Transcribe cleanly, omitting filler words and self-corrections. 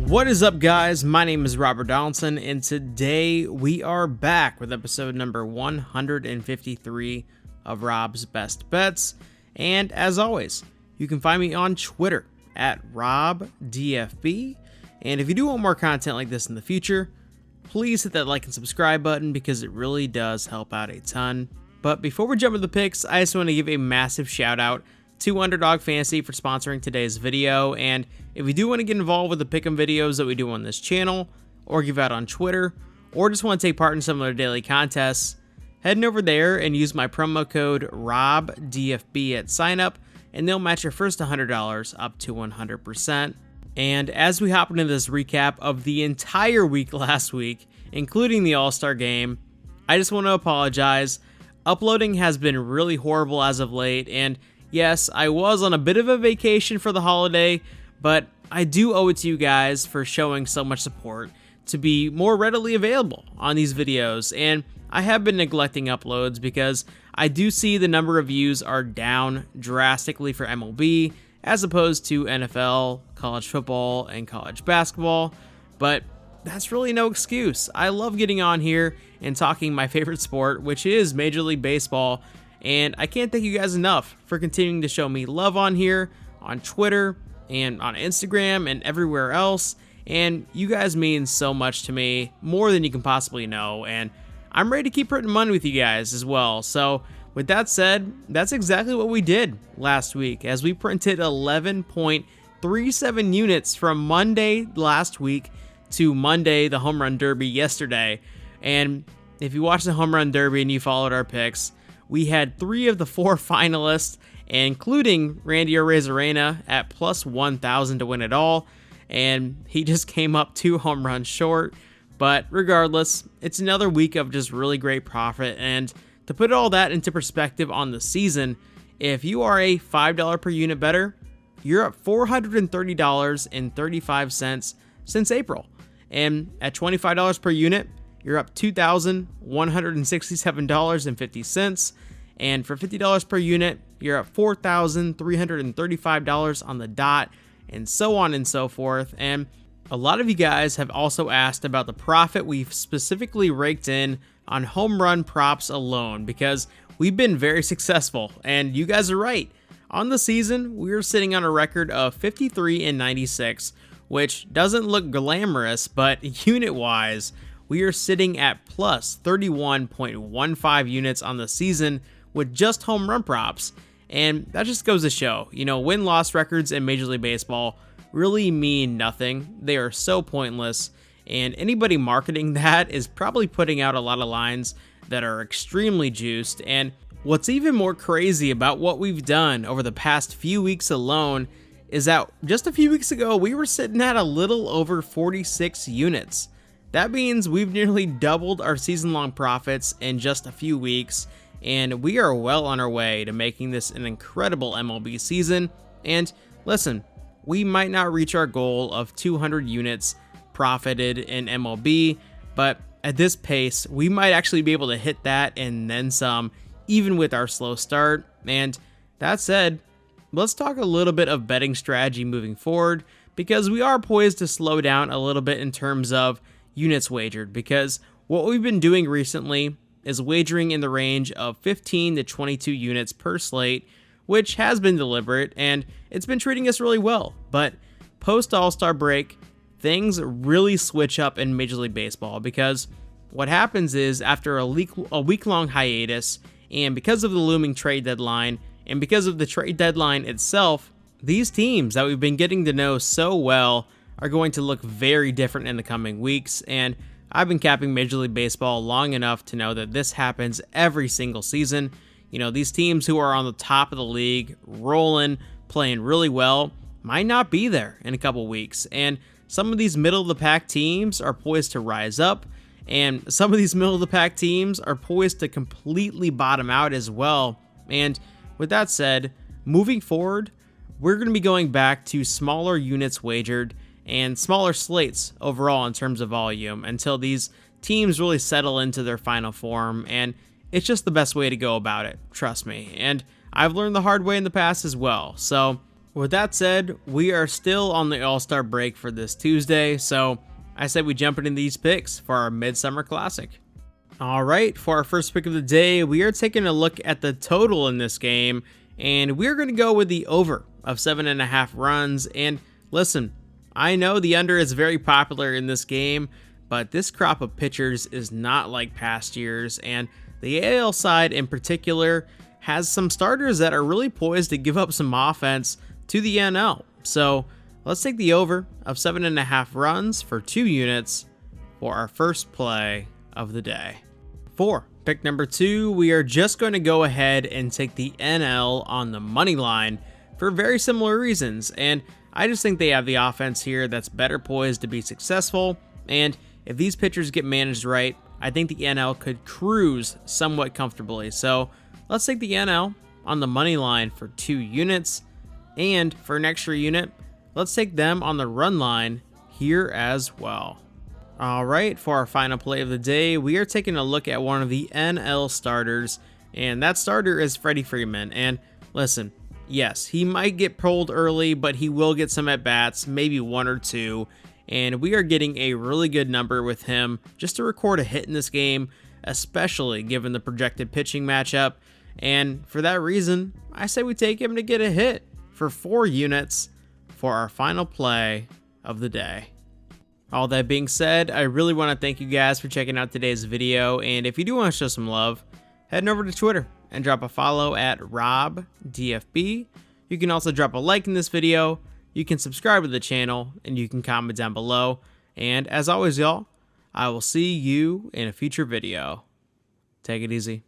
What is up, guys? My name is Robert Donaldson, and today we are back with episode number 153 of Rob's Best Bets. And as always, you can find me on Twitter at RobDFB. And if you do want more content like this in the future, please hit that like and subscribe button because it really does help out a ton. But before we jump into the picks, I just want to give a massive shout out to Underdog Fantasy for sponsoring today's video. And if you do want to get involved with the pick'em videos that we do on this channel, or give out on Twitter, or just want to take part in some of their daily contests, head over there and use my promo code ROBDFB at signup, and they'll match your first $100 up to 100%. And as we hop into this recap of the entire week last week, including the All-Star game, I just want to apologize. Uploading has been really horrible as of late, and yes, I was on a bit of a vacation for the holiday, but I do owe it to you guys for showing so much support to be more readily available on these videos. And I have been neglecting uploads because I do see the number of views are down drastically for MLB as opposed to NFL, college football, and college basketball. But that's really no excuse. I love getting on here and talking my favorite sport, which is Major League Baseball. And I can't thank you guys enough for continuing to show me love on here, on Twitter, and on Instagram, and everywhere else. And you guys mean so much to me, more than you can possibly know. And I'm ready to keep printing money with you guys as well. So with that said, that's exactly what we did last week, as we printed 11.37 units from Monday last week to Monday, the Home Run Derby yesterday. And if you watched the Home Run Derby and you followed our picks, we had 3 of the 4 finalists, including Randy Arozarena at plus 1,000 to win it all, and he just came up 2 home runs short. But regardless, it's another week of just really great profit. And to put all that into perspective on the season, if you are a $5 per unit bettor, you're up $430.35 since April. And at $25 per unit, you're up $2,167.50. And for $50 per unit, you're up $4,335 on the dot, and so on and so forth. And a lot of you guys have also asked about the profit we've specifically raked in on home run props alone, because we've been very successful. And you guys are right. On the season, we're sitting on a record of 53-96, which doesn't look glamorous, but unit-wise, we are sitting at plus 31.15 units on the season with just home run props. And that just goes to show, win-loss records in Major League Baseball really mean nothing. They are so pointless. And anybody marketing that is probably putting out a lot of lines that are extremely juiced. And what's even more crazy about what we've done over the past few weeks alone is that just a few weeks ago, we were sitting at a little over 46 units. That means we've nearly doubled our season-long profits in just a few weeks, and we are well on our way to making this an incredible MLB season. And listen, we might not reach our goal of 200 units profited in MLB, but at this pace, we might actually be able to hit that and then some, even with our slow start. And that said, let's talk a little bit of betting strategy moving forward, because we are poised to slow down a little bit in terms of units wagered, because what we've been doing recently is wagering in the range of 15 to 22 units per slate, which has been deliberate and it's been treating us really well. But post All-Star break, things really switch up in Major League Baseball, because what happens is after a week-long hiatus, and because of the looming trade deadline, and because of the trade deadline itself, these teams that we've been getting to know so well are going to look very different in the coming weeks. And I've been capping Major League Baseball long enough to know that this happens every single season. These teams who are on the top of the league, rolling, playing really well, might not be there in a couple weeks. And some of these middle-of-the-pack teams are poised to rise up, and some of these middle-of-the-pack teams are poised to completely bottom out as well. And with that said, moving forward, we're going to be going back to smaller units wagered and smaller slates overall in terms of volume until these teams really settle into their final form, and it's just the best way to go about it, trust me. And I've learned the hard way in the past as well. So With that said, we are still on the All-Star break for this Tuesday, so I said we jump into these picks for our Midsummer Classic. Alright, for our first pick of the day, we are taking a look at the total in this game, and we're going to go with the over of 7.5 runs. And listen, I know the under is very popular in this game, but this crop of pitchers is not like past years, and the AL side in particular has some starters that are really poised to give up some offense to the NL. So let's take the over of 7.5 runs for 2 units for our first play of the day. For pick number 2, we are just going to go ahead and take the NL on the money line for very similar reasons, and I just think they have the offense here that's better poised to be successful, and if these pitchers get managed right, I think the NL could cruise somewhat comfortably. So let's take the NL on the money line for 2 units, and for an extra unit, let's take them on the run line here as well. Alright, for our final play of the day, we are taking a look at one of the NL starters, and that starter is Freddie Freeman. And listen, yes, he might get pulled early, but he will get some at-bats, maybe 1 or 2, and we are getting a really good number with him just to record a hit in this game, especially given the projected pitching matchup. And for that reason, I say we take him to get a hit for 4 units for our final play of the day. All that being said, I really want to thank you guys for checking out today's video, and if you do want to show some love, head over to Twitter and drop a follow at RobDFB. You can also drop a like in this video, you can subscribe to the channel, and you can comment down below. And as always, y'all, I will see you in a future video. Take it easy.